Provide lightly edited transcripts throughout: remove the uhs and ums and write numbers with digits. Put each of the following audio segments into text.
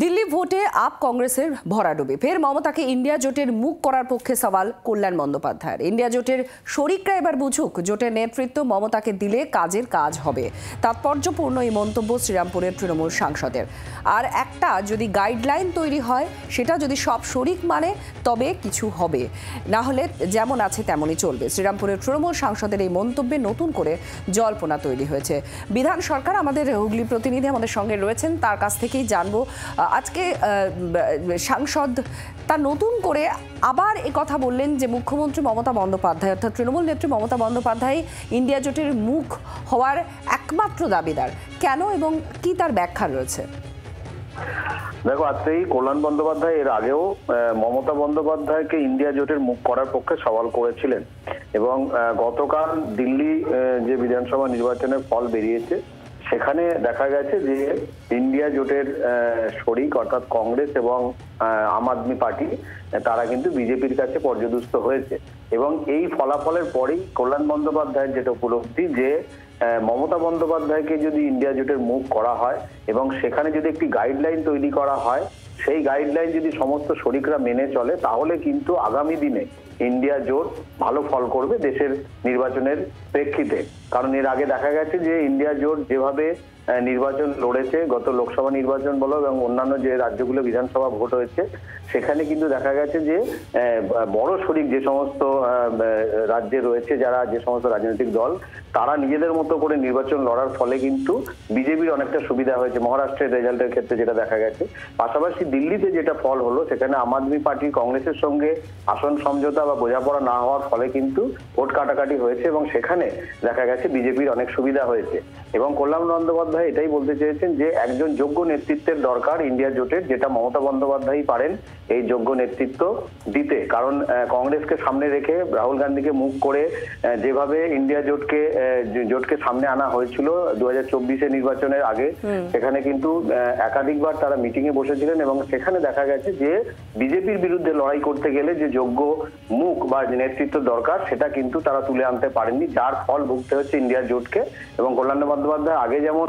দিল্লি ভোটে আপ কংগ্রেসের ভরাডুবি। ফের মমতাকে ইন্ডিয়া জোটের মুখ করার পক্ষে সওয়াল কল্যাণ বন্দ্যোপাধ্যায়ের। ইন্ডিয়া জোটের শরিকরা এবার বুঝুক, জোটের নেতৃত্ব মমতাকে দিলে কাজের কাজ হবে। তাৎপর্যপূর্ণ এই মন্তব্য শ্রীরামপুরের তৃণমূল সাংসদের। আর একটা যদি গাইডলাইন তৈরি হয়, সেটা যদি সব শরিক মানে তবে কিছু হবে, না হলে যেমন আছে তেমনই চলবে। শ্রীরামপুরের তৃণমূল সাংসদের এই মন্তব্যে নতুন করে জল্পনা তৈরি হয়েছে। বিধান সরকার আমাদের হুগলি প্রতিনিধি আমাদের সঙ্গে রয়েছেন, তার কাছ থেকেই জানবো আজকে সাংসদ তা নতুন করে আবার কথা বললেন যে মুখ্যমন্ত্রী মমতা বন্দ্যোপাধ্যায় অর্থাৎ তৃণমূল নেত্রী মমতা বন্দ্যোপাধ্যায় ইন্ডিয়া জোটের মুখ হওয়ার একমাত্র দাবিদার। কেন এবং কি তার ব্যাখ্যা রয়েছে? দেখো, আজকেই কল্যাণ বন্দ্যোপাধ্যায় এর আগেও মমতা বন্দ্যোপাধ্যায়কে ইন্ডিয়া জোটের মুখ করার পক্ষে সওয়াল করেছিলেন এবং গতকাল দিল্লি যে বিধানসভা নির্বাচনের ফল বেরিয়েছে সেখানে দেখা গেছে যে ইন্ডিয়া জোটের শরিক অর্থাৎ কংগ্রেস এবং আম আদমি পার্টি তারা কিন্তু বিজেপির কাছে পর্যদুস্ত হয়েছে এবং এই ফলাফলের পরেই কল্যাণ বন্দ্যোপাধ্যায়ের যেটা উপলব্ধি যে মমতা বন্দ্যোপাধ্যায়কে যদি ইন্ডিয়া জোটের মুখ করা হয় এবং সেখানে যদি একটি গাইডলাইন তৈরি করা হয়, সেই গাইডলাইন যদি সমস্ত শরিকরা মেনে চলে তাহলে কিন্তু আগামী দিনে ইন্ডিয়া জোট ভালো ফল করবে দেশের নির্বাচনের প্রেক্ষিতে। কারণ এর আগে দেখা গেছে যে ইন্ডিয়া জোট যেভাবে নির্বাচন লড়েছে, গত লোকসভা নির্বাচন বলো এবং অন্যান্য যে রাজ্যগুলো বিধানসভা ভোট হয়েছে সেখানে কিন্তু দেখা গেছে যে বড় শরিক যে সমস্ত রাজ্যে রয়েছে, যারা যে সমস্ত রাজনৈতিক দল তারা নিজেদের মতো করে নির্বাচন লড়ার ফলে কিন্তু বিজেপির অনেকটা সুবিধা হয়েছে মহারাষ্ট্রের রেজাল্টের ক্ষেত্রে যেটা দেখা গেছে। পাশাপাশি দিল্লিতে যেটা ফল হলো সেখানে আম আদমি পার্টি কংগ্রেসের সঙ্গে আসন সমঝোতা বা বোঝাপড়া না হওয়ার ফলে কিন্তু ভোট কাটাকাটি হয়েছে এবং সেখানে দেখা গেছে বিজেপির অনেক সুবিধা হয়েছে। এবং কল্যাণ বন্দ্যোপাধ্যায় এটাই বলতে চেয়েছেন যে একজন যোগ্য নেতৃত্বের দরকার ইন্ডিয়া জোটের, যেটা মমতা বন্দ্যোপাধ্যায়ই পারেন এই যোগ্য নেতৃত্ব দিতে। কারণ কংগ্রেসকে সামনে রেখে রাহুল গান্ধীকে মুখ করে যেভাবে ইন্ডিয়া জোটকে সামনে আনা হয়েছিল 2024 নির্বাচনের আগে, সেখানে কিন্তু একাধিকবার তারা মিটিং এ বসেছিলেন এবং সেখানে দেখা গেছে যে বিজেপির বিরুদ্ধে লড়াই করতে গেলে যে যোগ্য মুখ বা নেতৃত্ব দরকার সেটা কিন্তু তারা তুলে আনতে পারেননি, যার ফল ভুগতে হচ্ছে ইন্ডিয়া জোটকে। এবং কল্যাণ বন্দ্যোপাধ্যায় আগে যেমন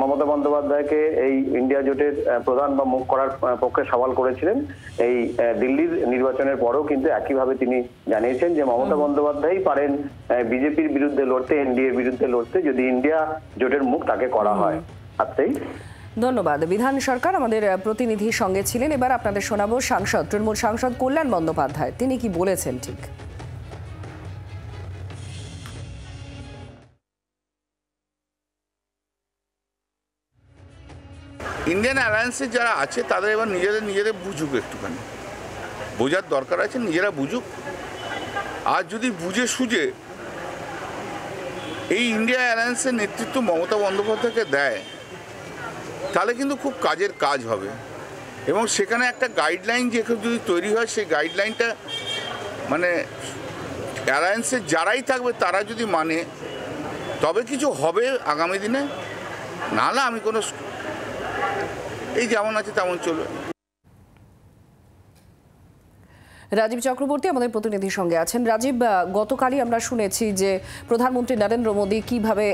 মমতা বন্দ্যোপাধ্যায়কে এই ইন্ডিয়া জোটের প্রধান বা মুখ করার পক্ষে সওয়াল করেছিলেন, এই দিল্লির নির্বাচনের পরেও কিন্তু একইভাবে তিনি জানিয়েছেন যে মমতা বন্দ্যোপাধ্যায়ই পারেন বিজেপির বিরুদ্ধে লড়তে, এনডিএর বিরুদ্ধে লড়তে, যদি ইন্ডিয়া জোটের মুখ তাকে করা হয়। আজকেই ধন্যবাদ। বিধান সরকার আমাদের প্রতিনিধির সঙ্গে ছিলেন। এবার আপনাদের শোনাবো সাংসদ তৃণমূল সাংসদ কল্যাণ বন্দ্যোপাধ্যায় তিনি কি বলেছেন। ঠিক ইন্ডিয়ান অ্যালায়েন্সে যারা আছে তাদের এবার নিজেদের বুঝুক, একটুখানি বোঝার দরকার আছে, নিজেরা বুঝুক। আর যদি বুঝে সুঝে এই ইন্ডিয়া অ্যালায়েন্সের নেতৃত্ব মমতা বন্দ্যোপাধ্যায়কে দেয় তাহলে কিন্তু খুব কাজের কাজ হবে এবং সেখানে একটা গাইডলাইন যদি তৈরি হয়, সেই গাইডলাইনটা মানে অ্যালায়েন্সের যারাই থাকবে তারা যদি মানে তবে কিছু হবে আগামী দিনে, নাহলে আমি কোনো এই যেমন আছে তেমন চলবে। রাজীব চক্রবর্তী আমাদের প্রতিনিধির সঙ্গে আছেন। রাজীব, গতকালই আমরা শুনেছি যে প্রধানমন্ত্রী নরেন্দ্র মোদী কিভাবে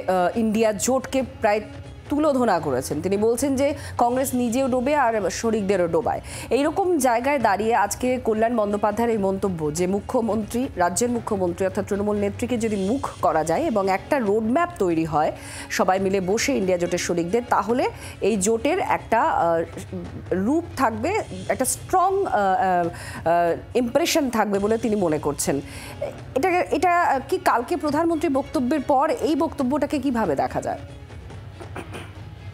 ইন্ডিয়া জোটকে প্রায় তুলোধনা করেছেন। তিনি বলছেন যে কংগ্রেস নিজেও ডোবে আর শরিকদেরও ডোবায়। এইরকম জায়গায় দাঁড়িয়ে আজকে কল্যাণ বন্দ্যোপাধ্যায়ের এই মন্তব্য যে মুখ্যমন্ত্রী, রাজ্যের মুখ্যমন্ত্রী অর্থাৎ তৃণমূল নেত্রীকে যদি মুখ করা যায় এবং একটা রোডম্যাপ তৈরি হয় সবাই মিলে বসে ইন্ডিয়া জোটের শরিকদের, তাহলে এই জোটের একটা রূপ থাকবে, একটা স্ট্রং ইমপ্রেশন থাকবে বলে তিনি মনে করছেন। এটা কি কালকে প্রধানমন্ত্রীর বক্তব্যের পর এই বক্তব্যটাকে কিভাবে দেখা যায়?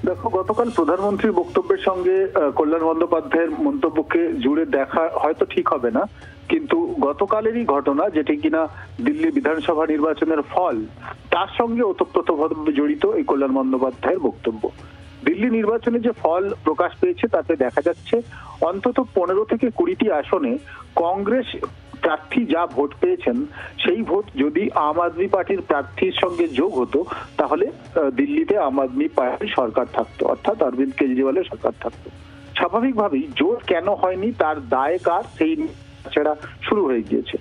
দেখো, গতকাল প্রধানমন্ত্রীর বক্তব্যের সঙ্গে কল্যাণ বন্দ্যোপাধ্যায়ের মন্তব্যকে জুড়ে দেখা হয়তো ঠিক হবে না, কিন্তু গতকালেরই ঘটনা যেটি কিনা দিল্লি বিধানসভা নির্বাচনের ফল, তার সঙ্গে ওতপ্রোতভাবে জড়িত এই কল্যাণ বন্দ্যোপাধ্যায়ের বক্তব্য। দিল্লি নির্বাচনে যে ফল প্রকাশ পেয়েছে তাতে দেখা যাচ্ছে অন্তত 15 থেকে 20টি আসনে কংগ্রেস প্রার্থী যা ভোট পেয়েছেন সেই ভোট যদি আম আদমি পার্টির প্রার্থীর সঙ্গে যোগ হতো তাহলে দিল্লিতে আম আদমি পার্টির সরকার থাকতো, অর্থাৎ অরবিন্দ কেজরিওয়ালের সরকার থাকতো। স্বাভাবিকভাবেই জোট কেন হয়নি তার দায় কার সেই ছেড়া শুরু হয়ে গিয়েছে।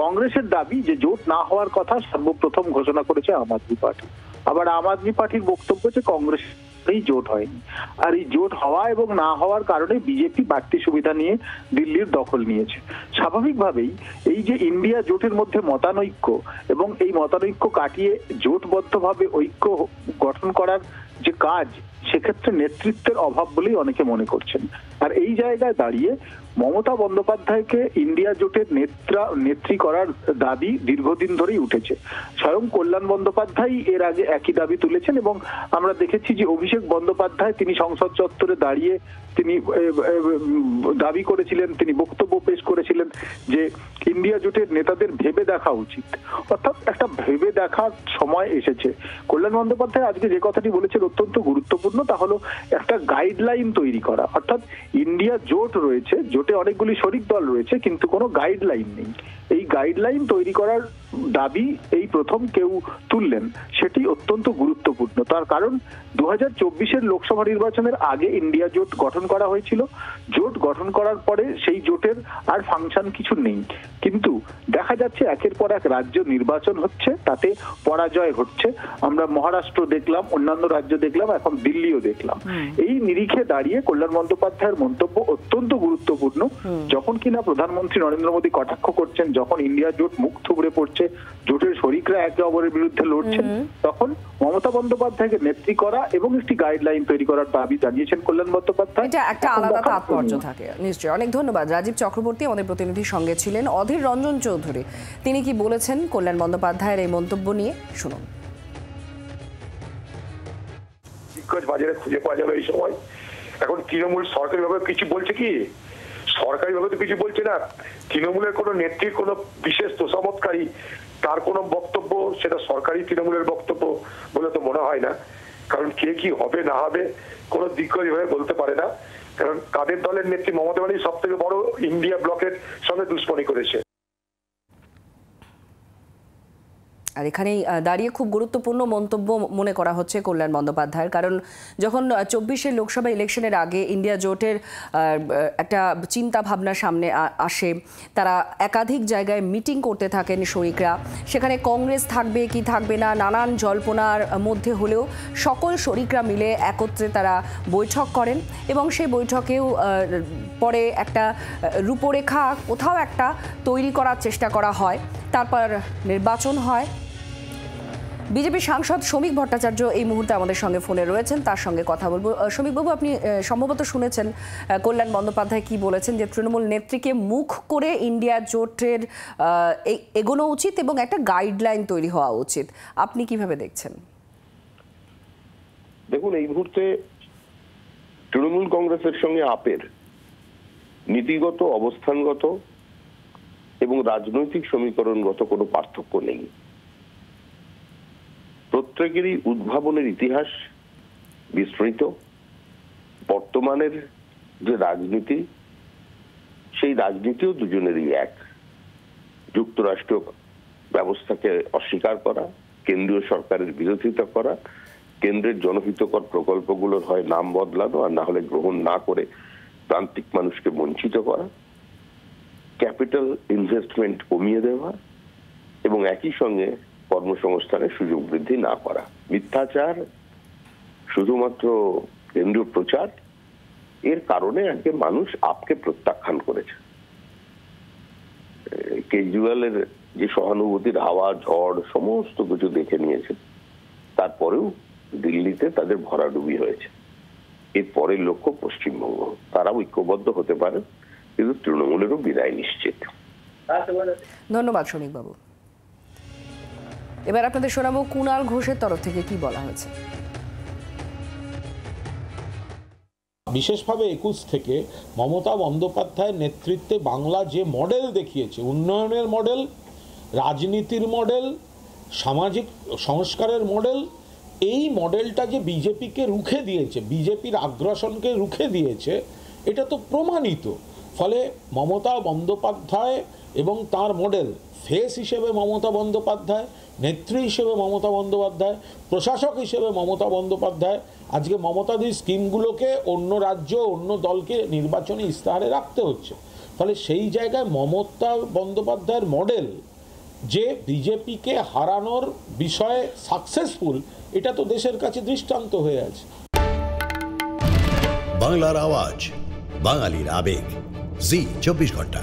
কংগ্রেসের দাবি যে জোট না হওয়ার কথা সর্বপ্রথম ঘোষণা করেছে আম আদমি পার্টি। আবার আম আদমি পার্টির বক্তব্য যে কংগ্রেস এই জোট হয়নি। আর এই জোট হওয়া এবং না হওয়ার কারণে বিজেপি বাড়তি সুবিধা নিয়ে দিল্লির দখল নিয়েছে। স্বাভাবিকভাবেই এই যে ইন্ডিয়া জোটের মধ্যে মতানৈক্য এবং এই মতানৈক্য কাটিয়ে জোটবদ্ধভাবে ঐক্য গঠন করার যে কাজ, সেক্ষেত্রে নেতৃত্বের অভাব বলেই অনেকে মনে করছেন। আর এই জায়গায় দাঁড়িয়ে মমতা বন্দ্যোপাধ্যায়কে ইন্ডিয়া জোটের নেত্রী করার দাবি দীর্ঘদিন ধরেই উঠেছে। স্বয়ং কল্যাণ বন্দ্যোপাধ্যায় এর আগে একই দাবি তুলেছেন এবং আমরা দেখেছি যে অভিষেক বন্দ্যোপাধ্যায় তিনি সংসদ চত্বরে দাঁড়িয়ে তিনি দাবি করেছিলেন, তিনি বক্তব্য পেশ করেছিলেন যে ইন্ডিয়া জোটের নেতাদের ভেবে দেখা উচিত। অর্থাৎ একটা ভেবে দেখার সময় এসেছে। কল্যাণ বন্দ্যোপাধ্যায় আজকে যে কথাটি বলেছেন অত্যন্ত গুরুত্বপূর্ণ, তা হলো একটা গাইডলাইন তৈরি করা। অর্থাৎ ইন্ডিয়া জোট রয়েছে, জোটে অনেকগুলি শরিক দল রয়েছে, কিন্তু কোনো গাইডলাইন নেই। এই গাইডলাইন তৈরি করার দাবি এই প্রথম কেউ তুললেন, সেটি অত্যন্ত গুরুত্বপূর্ণ। তার কারণ 2024-এর লোকসভা নির্বাচনের আগে ইন্ডিয়া জোট গঠন করা হয়েছিল। জোট গঠন করার পরে সেই জোটের আর ফাংশন কিছু নেই, কিন্তু দেখা যাচ্ছে একের পর এক রাজ্য নির্বাচন হচ্ছে, তাতে পরাজয় ঘটছে। আমরা মহারাষ্ট্র দেখলাম, অন্যান্য রাজ্য দেখলাম, এখন দিল্লিও দেখলাম। এই নিরিখে দাঁড়িয়ে কল্যাণ বন্দ্যোপাধ্যায়ের মন্তব্য অত্যন্ত গুরুত্বপূর্ণ। যখন কিনা প্রধানমন্ত্রী নরেন্দ্র মোদী কটাক্ষ করছেন, যখন ইন্ডিয়া জোট মুখ থুবড়ে পড়ছে, জোটের শরিকরা একে অপরের বিরুদ্ধে লড়ছেন, তখন মমতা বন্দ্যোপাধ্যায়কে নেত্রী করা এবং একটি গাইডলাইন তৈরি করার দাবি জানিয়েছেন কল্যাণ বন্দ্যোপাধ্যায়। এটা একটা আলাদা তাৎপর্য থাকে নিশ্চয়ই। অনেক ধন্যবাদ। রাজীব চক্রবর্তী আমাদের প্রতিনিধির সঙ্গে ছিলেন। অধীর রঞ্জন চৌধুরী তিনি কি বলেছেন কল্যাণ বন্দ্যোপাধ্যায়ের এই মন্তব্য নিয়ে, শুনুন। বাজারে খুঁজে পাওয়া যাবে এই সময়। এখন তৃণমূল সরকারিভাবে কিছু বলছে কি? সরকারিভাবে তো কিছু বলছে না। তৃণমূলের কোনো নেত্রীর কোনো বিশেষ তোষামতকারী তার কোনো বক্তব্য, সেটা সরকারি তৃণমূলের বক্তব্য বলে তো মনে হয় না। কারণ কে কি হবে না হবে কোনো দিগ্গজভাবে বলতে পারে না। কারণ তাদের দলের নেত্রী মমতা ব্যানার্জি সব থেকে বড় ইন্ডিয়া ব্লকের সঙ্গে দুশ্মনী করেছে। আর এখানেই দাঁড়িয়ে খুব গুরুত্বপূর্ণ মন্তব্য মনে করা হচ্ছে কল্যাণ বন্দ্যোপাধ্যায়ের। কারণ যখন 24-এর লোকসভা ইলেকশনের আগে ইন্ডিয়া জোটের একটা চিন্তা ভাবনা সামনে আসে, তারা একাধিক জায়গায় মিটিং করতে থাকেন শরিকরা। সেখানে কংগ্রেস থাকবে কি থাকবে না নানান জল্পনার মধ্যে হলেও সকল শরিকরা মিলে একত্রে তারা বৈঠক করেন এবং সেই বৈঠকেও পরে একটা রূপরেখা কোথাও একটা তৈরি করার চেষ্টা করা হয়। তারপর নির্বাচন হয়। বিজেপি সাংসদ শ্রমিক ভট্টাচার্য এই মুহূর্তে আমাদের সঙ্গে ফোনে রয়েছেন, তার সঙ্গে কথা বলবো। শ্রমিকবাবু, আপনি সম্ভবত শুনেছেন কল্যাণ বন্দ্যোপাধ্যায় কি বলেছেন, যে তৃণমূল নেত্রীকে মুখ করে ইন্ডিয়া জোটের এগোনো উচিত এবং একটা গাইডলাইন তৈরি হওয়া উচিত। আপনি কিভাবে দেখছেন? দেখুন, এই মুহূর্তে তৃণমূল কংগ্রেসের সঙ্গে আপের নীতিগত, অবস্থানগত এবং রাজনৈতিক সমীকরণগত কোনো পার্থক্য নেই। প্রত্যেকেরই উদ্ভাবনের ইতিহাস বিস্তৃত। বর্তমানের যে রাজনীতি, সেই রাজনীতিও দুজনেরই এক। যুক্তরাষ্ট্র ব্যবস্থাকে অস্বীকার করা, কেন্দ্রীয় সরকারের বিরোধিতা করা, কেন্দ্রের জনহিতকর প্রকল্পগুলোর হয় নাম বদলানো আর না হলে গ্রহণ না করে প্রান্তিক মানুষকে বঞ্চিত করা, ক্যাপিটাল ইনভেস্টমেন্ট কমিয়ে দেওয়া এবং একই সঙ্গে কর্মসংস্থানের সুযোগ বৃদ্ধি না করা। মিথ্যাচার, শুধুমাত্র কেন্দ্রীয় প্রচার, এর কারণে আজকে মানুষ আপকে প্রত্যাখ্যান করেছে। কেজরিওয়ালের যে সহানুভূতির হাওয়া, ঝড় সমস্ত কিছু দেখে নিয়েছে, তারপরেও দিল্লিতে তাদের ভরাডুবি হয়েছে। এর পরের লক্ষ্য পশ্চিমবঙ্গ। তারা ঐক্যবদ্ধ হতে পারে, কিন্তু তৃণমূলেরও বিদায় নিশ্চিত। ধন্যবাদ শ্রমিকবাবু। এবার আপনাদের শোনাবো কুণাল ঘোষের তরফ থেকে কি বলা হয়েছে। বিশেষভাবে 21 থেকে মমতা বন্দ্যোপাধ্যায়ের নেতৃত্বে বাংলা যে মডেল দেখিয়েছে, উন্নয়নের মডেল, রাজনীতির মডেল, সামাজিক সংস্কারের মডেল, এই মডেলটা যে বিজেপিকে রুখে দিয়েছে, বিজেপির আগ্রাসনকে রুখে দিয়েছে, এটা তো প্রমাণিত। ফলে মমতা বন্দ্যোপাধ্যায় এবং তার মডেল, ফেস হিসেবে মমতা বন্দ্যোপাধ্যায়, নেত্রী হিসেবে মমতা বন্দ্যোপাধ্যায়, প্রশাসক হিসেবে মমতা বন্দ্যোপাধ্যায়, আজকে মমতাদির স্কিমগুলোকে অন্য রাজ্য, অন্য দলকে নির্বাচনী ইস্তাহারে রাখতে হচ্ছে। ফলে সেই জায়গায় মমতা বন্দ্যোপাধ্যায়ের মডেল যে বিজেপিকে হারানোর বিষয়ে সাকসেসফুল, এটা তো দেশের কাছে দৃষ্টান্ত হয়ে আছে। বাংলার আওয়াজ, বাঙালির আবেগ, জি 24 ঘন্টা।